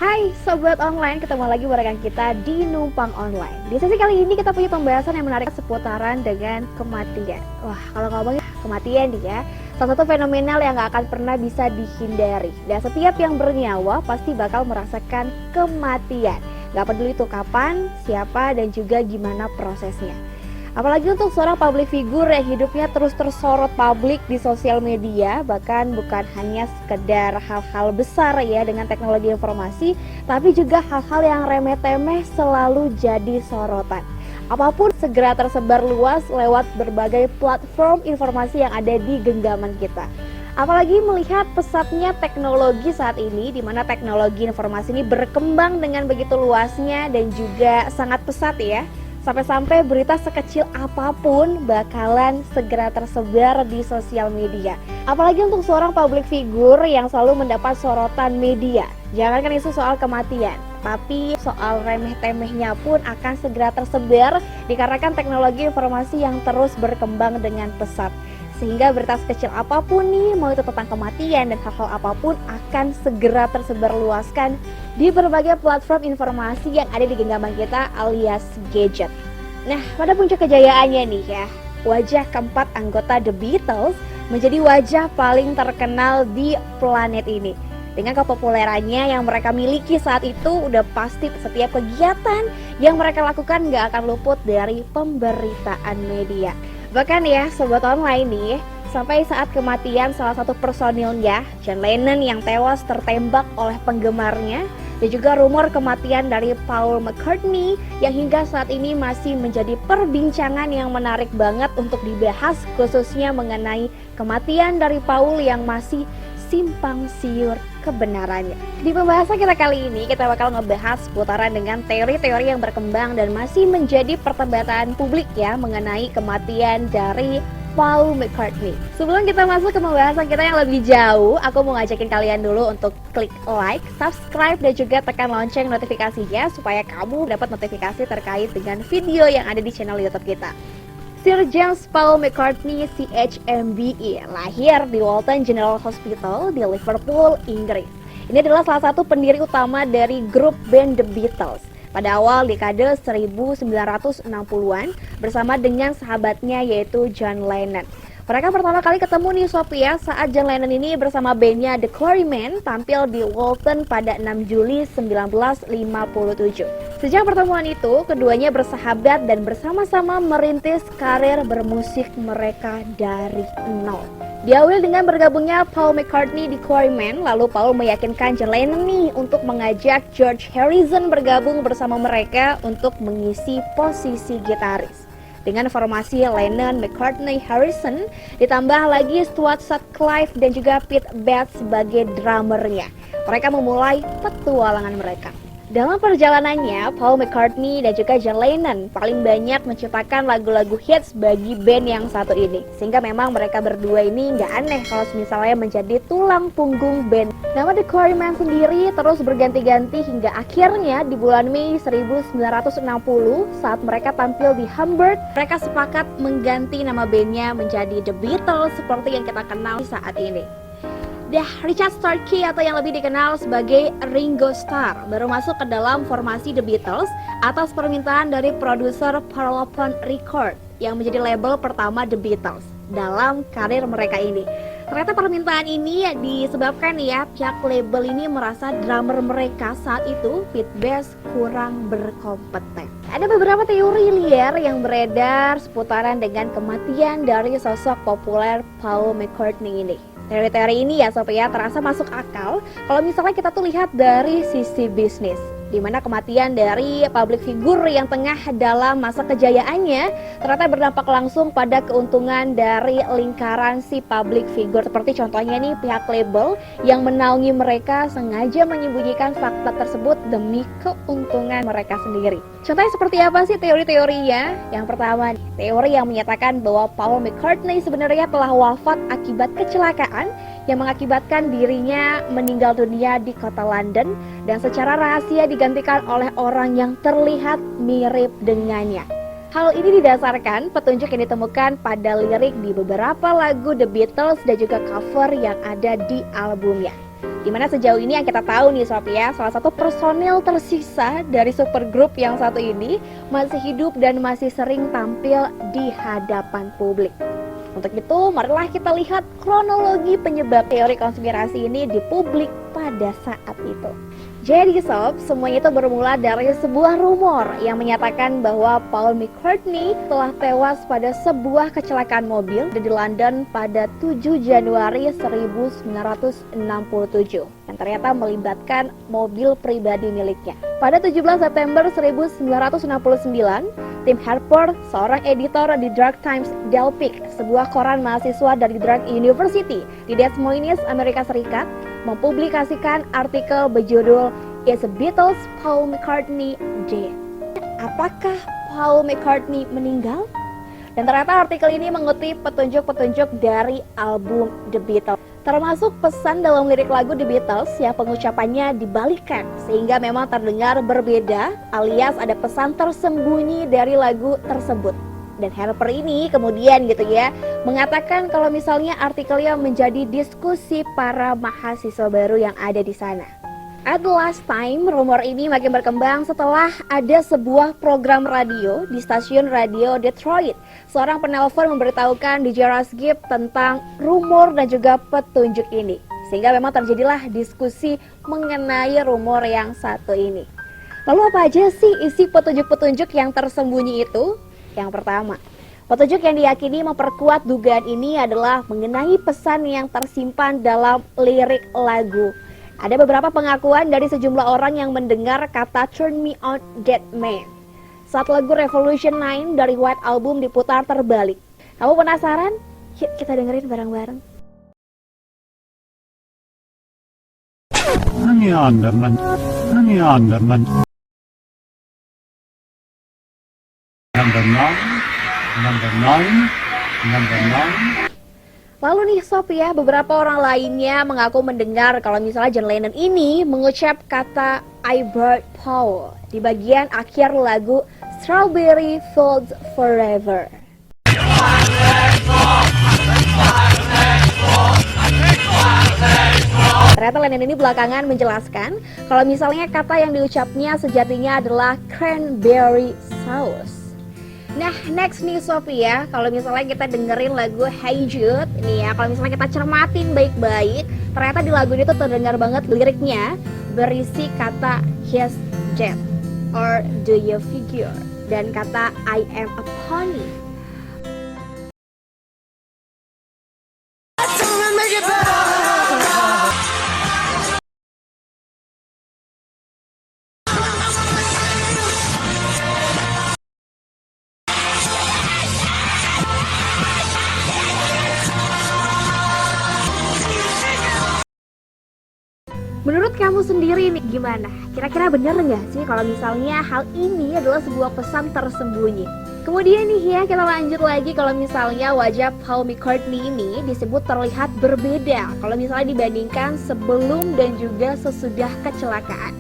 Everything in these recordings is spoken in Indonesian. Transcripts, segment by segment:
Hai Sobat Online, ketemu lagi barengan kita di Numpang Online. Di sesi kali ini kita punya pembahasan yang menarik seputaran dengan kematian. Wah, kalau ngomongin kematian nih ya, salah satu fenomenal yang gak akan pernah bisa dihindari. Dan setiap yang bernyawa pasti bakal merasakan kematian. Gak peduli itu kapan, siapa, dan juga gimana prosesnya. Apalagi untuk seorang public figure yang hidupnya terus tersorot publik di sosial media, bahkan bukan hanya sekedar hal-hal besar ya dengan teknologi informasi, tapi juga hal-hal yang remeh-temeh selalu jadi sorotan. Apapun segera tersebar luas lewat berbagai platform informasi yang ada di genggaman kita. Apalagi melihat pesatnya teknologi saat ini, di mana teknologi informasi ini berkembang dengan begitu luasnya dan juga sangat pesat ya. Sampai-sampai berita sekecil apapun bakalan segera tersebar di sosial media. Apalagi untuk seorang public figure yang selalu mendapat sorotan media. Jangankan isu soal kematian, tapi soal remeh-temehnya pun akan segera tersebar dikarenakan teknologi informasi yang terus berkembang dengan pesat. Sehingga berita sekecil apapun nih, mau itu tentang kematian dan hal-hal apapun akan segera tersebar luaskan di berbagai platform informasi yang ada di genggaman kita alias gadget. Nah, pada puncak kejayaannya nih ya, wajah keempat anggota The Beatles menjadi wajah paling terkenal di planet ini. Dengan kepopulerannya yang mereka miliki saat itu, udah pasti setiap kegiatan yang mereka lakukan gak akan luput dari pemberitaan media. Bahkan ya, Sobat Online nih, sampai saat kematian salah satu personilnya, John Lennon yang tewas tertembak oleh penggemarnya, dan juga rumor kematian dari Paul McCartney yang hingga saat ini masih menjadi perbincangan yang menarik banget untuk dibahas, khususnya mengenai kematian dari Paul yang masih simpang siur kebenarannya. Di pembahasan kita kali ini kita bakal ngebahas seputaran dengan teori-teori yang berkembang dan masih menjadi perdebatan publik ya mengenai kematian dari Paul McCartney. Sebelum kita masuk ke pembahasan kita yang lebih jauh, aku mau ngajakin kalian dulu untuk klik like, subscribe, dan juga tekan lonceng notifikasinya supaya kamu dapat notifikasi terkait dengan video yang ada di channel YouTube kita. Sir James Paul McCartney CHMBE lahir di Walton General Hospital di Liverpool, Inggris. Ini adalah salah satu pendiri utama dari grup band The Beatles pada awal dekade 1960-an bersama dengan sahabatnya yaitu John Lennon. Mereka pertama kali ketemu nih Sophia saat John Lennon ini bersama bandnya The Quarrymen tampil di Walton pada 6 Juli 1957. Sejak pertemuan itu, keduanya bersahabat dan bersama-sama merintis karir bermusik mereka dari nol. Diawali dengan bergabungnya Paul McCartney di Quarrymen, lalu Paul meyakinkan John Lennon nih untuk mengajak George Harrison bergabung bersama mereka untuk mengisi posisi gitaris. Dengan formasi Lennon, McCartney, Harrison, ditambah lagi Stuart Sutcliffe dan juga Pete Best sebagai drummernya. Mereka memulai petualangan mereka. Dalam perjalanannya, Paul McCartney dan juga John Lennon paling banyak menciptakan lagu-lagu hits bagi band yang satu ini. Sehingga memang mereka berdua ini nggak aneh kalau misalnya menjadi tulang punggung band. Nama The Quarrymen sendiri terus berganti-ganti hingga akhirnya di bulan Mei 1960 saat mereka tampil di Hamburg, mereka sepakat mengganti nama bandnya menjadi The Beatles seperti yang kita kenal saat ini. Richard Starkey atau yang lebih dikenal sebagai Ringo Starr baru masuk ke dalam formasi The Beatles atas permintaan dari produser Parlophone Records yang menjadi label pertama The Beatles dalam karir mereka ini. Ternyata permintaan ini disebabkan ya pihak label ini merasa drummer mereka saat itu, Pete Best, kurang berkompeten. Ada beberapa teori liar yang beredar seputaran dengan kematian dari sosok populer Paul McCartney ini. Teori-teori ini ya Sophia terasa masuk akal kalau misalnya kita tuh lihat dari sisi bisnis, di mana kematian dari public figure yang tengah dalam masa kejayaannya ternyata berdampak langsung pada keuntungan dari lingkaran si public figure. Seperti contohnya nih pihak label yang menaungi mereka sengaja menyembunyikan fakta tersebut demi keuntungan mereka sendiri. Contohnya seperti apa sih teori-teorinya? Yang pertama, teori yang menyatakan bahwa Paul McCartney sebenarnya telah wafat akibat kecelakaan yang mengakibatkan dirinya meninggal dunia di kota London dan secara rahasia digantikan oleh orang yang terlihat mirip dengannya. Hal ini didasarkan petunjuk yang ditemukan pada lirik di beberapa lagu The Beatles dan juga cover yang ada di albumnya. Dimana sejauh ini yang kita tahu nih Sob ya, salah satu personil tersisa dari supergroup yang satu ini masih hidup dan masih sering tampil di hadapan publik. Untuk itu, marilah kita lihat kronologi penyebab teori konspirasi ini di publik pada saat itu. Jadi Sob, semuanya itu bermula dari sebuah rumor yang menyatakan bahwa Paul McCartney telah tewas pada sebuah kecelakaan mobil di London pada 7 Januari 1967 yang ternyata melibatkan mobil pribadi miliknya. Pada 17 September 1969, Tim Harper, seorang editor di Drug Times Delphic, sebuah koran mahasiswa dari Drug University di Des Moines, Amerika Serikat, mempublikasikan artikel berjudul Is the Beatles Paul McCartney Dead? Apakah Paul McCartney meninggal? Dan ternyata artikel ini mengutip petunjuk-petunjuk dari album The Beatles, termasuk pesan dalam lirik lagu The Beatles yang pengucapannya dibalikkan sehingga memang terdengar berbeda, alias ada pesan tersembunyi dari lagu tersebut. Dan Harper ini kemudian gitu ya mengatakan kalau misalnya artikelnya menjadi diskusi para mahasiswa baru yang ada di sana. At the last time, rumor ini makin berkembang setelah ada sebuah program radio di stasiun radio Detroit. Seorang penelpon memberitahukan DJ Razgib tentang rumor dan juga petunjuk ini. Sehingga memang terjadilah diskusi mengenai rumor yang satu ini. Lalu apa aja sih isi petunjuk-petunjuk yang tersembunyi itu? Yang pertama, petunjuk yang diyakini memperkuat dugaan ini adalah mengenai pesan yang tersimpan dalam lirik lagu. Ada beberapa pengakuan dari sejumlah orang yang mendengar kata Turn Me On Dead Man saat lagu Revolution 9 dari White Album diputar terbalik. Kamu penasaran? Yuk kita dengerin bareng-bareng. Number nine. Lalu nih Sob ya, beberapa orang lainnya mengaku mendengar kalau misalnya John Lennon ini mengucap kata I Bird Paul di bagian akhir lagu Strawberry Fields Forever. Ternyata Lennon ini belakangan menjelaskan kalau misalnya kata yang diucapnya sejatinya adalah cranberry sauce. Nah, next nih Sophie ya, kalau misalnya kita dengerin lagu Hey Jude, nih ya, kalau misalnya kita cermatin baik-baik, ternyata di lagu ini tuh terdengar banget liriknya berisi kata Yes, Jet, or Do You Figure, dan kata I Am a Pony. Menurut kamu sendiri nih gimana? Kira-kira bener nggak sih kalau misalnya hal ini adalah sebuah pesan tersembunyi? Kemudian nih ya, kita lanjut lagi kalau misalnya wajah Paul McCartney ini disebut terlihat berbeda kalau misalnya dibandingkan sebelum dan juga sesudah kecelakaan.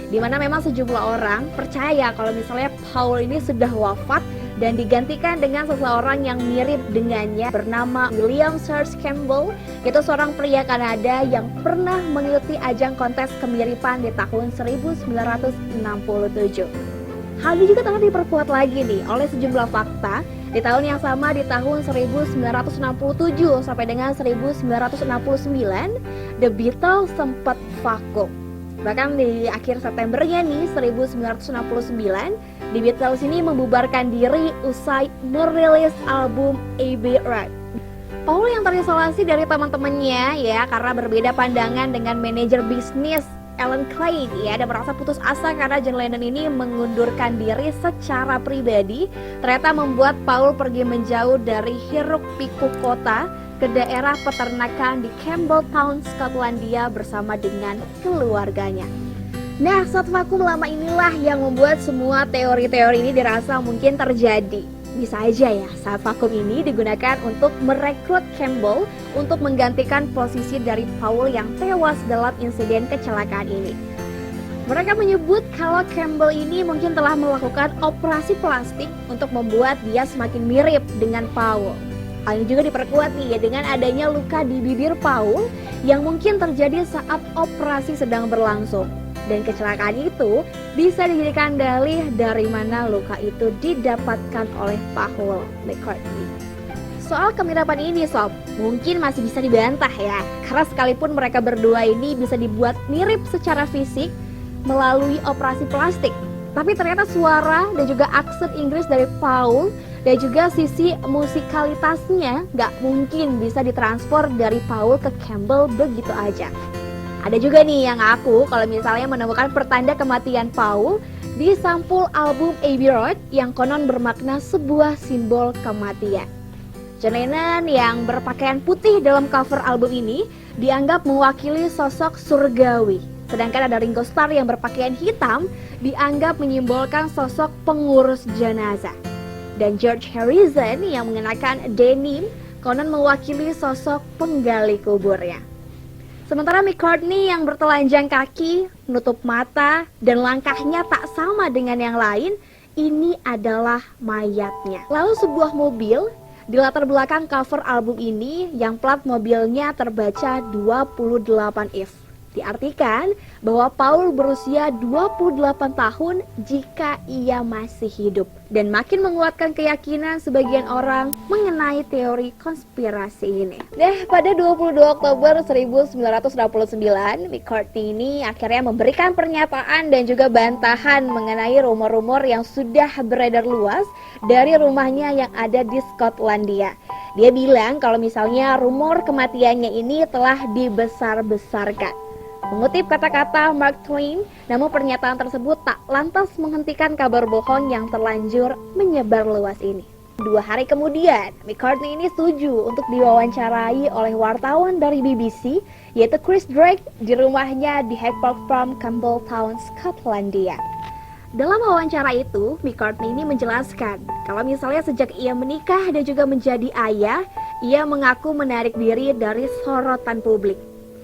Dimana memang sejumlah orang percaya kalau misalnya Paul ini sudah wafat dan digantikan dengan seseorang yang mirip dengannya bernama William Serge Campbell, yaitu seorang pria Kanada yang pernah mengikuti ajang kontes kemiripan di tahun 1967. Hal ini juga telah diperkuat lagi nih oleh sejumlah fakta di tahun yang sama di tahun 1967 sampai dengan 1969, The Beatles sempat vakum. Bahkan di akhir Septembernya nih 1969, The Beatles ini membubarkan diri usai merilis album Abbey Road. Paul yang terisolasi dari teman-temannya ya karena berbeda pandangan dengan manajer bisnis Alan Craig ya, dan merasa putus asa karena John Lennon ini mengundurkan diri secara pribadi, ternyata membuat Paul pergi menjauh dari hiruk-pikuk kota ke daerah peternakan di Campbelltown, Skotlandia bersama dengan keluarganya. Nah, saat vakum lama inilah yang membuat semua teori-teori ini dirasa mungkin terjadi. Bisa aja ya, saat vakum ini digunakan untuk merekrut Campbell untuk menggantikan posisi dari Paul yang tewas dalam insiden kecelakaan ini. Mereka menyebut kalau Campbell ini mungkin telah melakukan operasi plastik untuk membuat dia semakin mirip dengan Paul. Hal ini juga diperkuat nih ya dengan adanya luka di bibir Paul yang mungkin terjadi saat operasi sedang berlangsung. Dan kecelakaan itu bisa dijadikan dalih dari mana luka itu didapatkan oleh Paul McCartney. Soal kemirapan ini sob, mungkin masih bisa dibantah ya. Karena sekalipun mereka berdua ini bisa dibuat mirip secara fisik melalui operasi plastik, tapi ternyata suara dan juga aksen Inggris dari Paul dan juga sisi musikalitasnya nggak mungkin bisa ditransfer dari Paul ke Campbell begitu aja. Ada juga nih yang ngaku kalau misalnya menemukan pertanda kematian Paul di sampul album Abbey Road yang konon bermakna sebuah simbol kematian. John Lennon yang berpakaian putih dalam cover album ini dianggap mewakili sosok surgawi. Sedangkan ada Ringo Starr yang berpakaian hitam dianggap menyimbolkan sosok pengurus jenazah. Dan George Harrison yang mengenakan denim konon mewakili sosok penggali kuburnya. Sementara McCartney yang bertelanjang kaki, menutup mata, dan langkahnya tak sama dengan yang lain, ini adalah mayatnya. Lalu sebuah mobil di latar belakang cover album ini yang plat mobilnya terbaca 28 if. Diartikan bahwa Paul berusia 28 tahun jika ia masih hidup. Dan makin menguatkan keyakinan sebagian orang mengenai teori konspirasi ini. Pada 22 Oktober 1969, McCartney ini akhirnya memberikan pernyataan dan juga bantahan mengenai rumor-rumor yang sudah beredar luas dari rumahnya yang ada di Skotlandia. Dia bilang kalau misalnya rumor kematiannya ini telah dibesar-besarkan. Mengutip kata-kata Mark Twain, namun pernyataan tersebut tak lantas menghentikan kabar bohong yang terlanjur menyebar luas ini. 2 hari kemudian, McCartney ini setuju untuk diwawancarai oleh wartawan dari BBC, yaitu Chris Drake di rumahnya di Hyde Park Farm, Campbelltown, Skotlandia. Dalam wawancara itu, McCartney ini menjelaskan kalau misalnya sejak ia menikah dan juga menjadi ayah, ia mengaku menarik diri dari sorotan publik.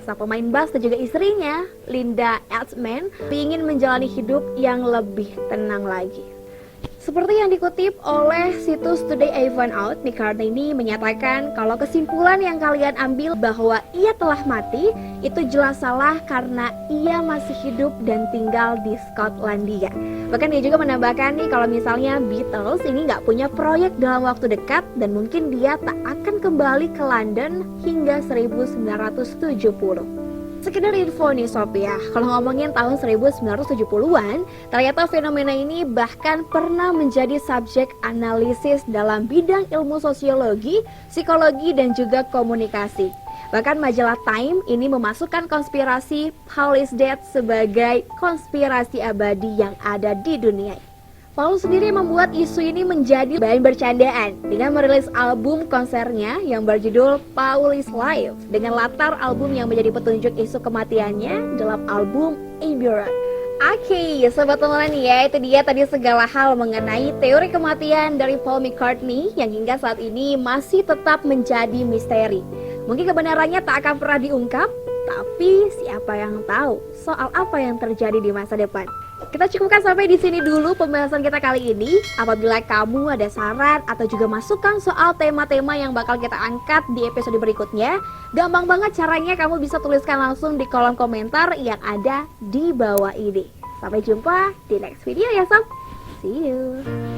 Sang pemain bass dan juga istrinya, Linda Eastman, ingin menjalani hidup yang lebih tenang lagi. Seperti yang dikutip oleh situs Today I Found Out, McCartney ini menyatakan kalau kesimpulan yang kalian ambil bahwa ia telah mati itu jelas salah karena ia masih hidup dan tinggal di Skotlandia. Bahkan dia juga menambahkan nih kalau misalnya Beatles ini nggak punya proyek dalam waktu dekat dan mungkin dia tak akan kembali ke London hingga 1970. Sekedar info nih sob ya, kalau ngomongin tahun 1970-an, ternyata fenomena ini bahkan pernah menjadi subjek analisis dalam bidang ilmu sosiologi, psikologi, dan juga komunikasi. Bahkan majalah Time ini memasukkan konspirasi Paul is Dead sebagai konspirasi abadi yang ada di dunia. Paul sendiri membuat isu ini menjadi bahan bercandaan dengan merilis album konsernya yang berjudul Paul is Live dengan latar album yang menjadi petunjuk isu kematiannya dalam album Abbey Road. Oke, sobat teman ya, itu dia tadi segala hal mengenai teori kematian dari Paul McCartney yang hingga saat ini masih tetap menjadi misteri. Mungkin kebenarannya tak akan pernah diungkap, tapi siapa yang tahu soal apa yang terjadi di masa depan. Kita cukupkan sampai di sini dulu pembahasan kita kali ini. Apabila kamu ada saran atau juga masukan soal tema-tema yang bakal kita angkat di episode berikutnya, gampang banget caranya, kamu bisa tuliskan langsung di kolom komentar yang ada di bawah ini. Sampai jumpa di next video ya sob. See you.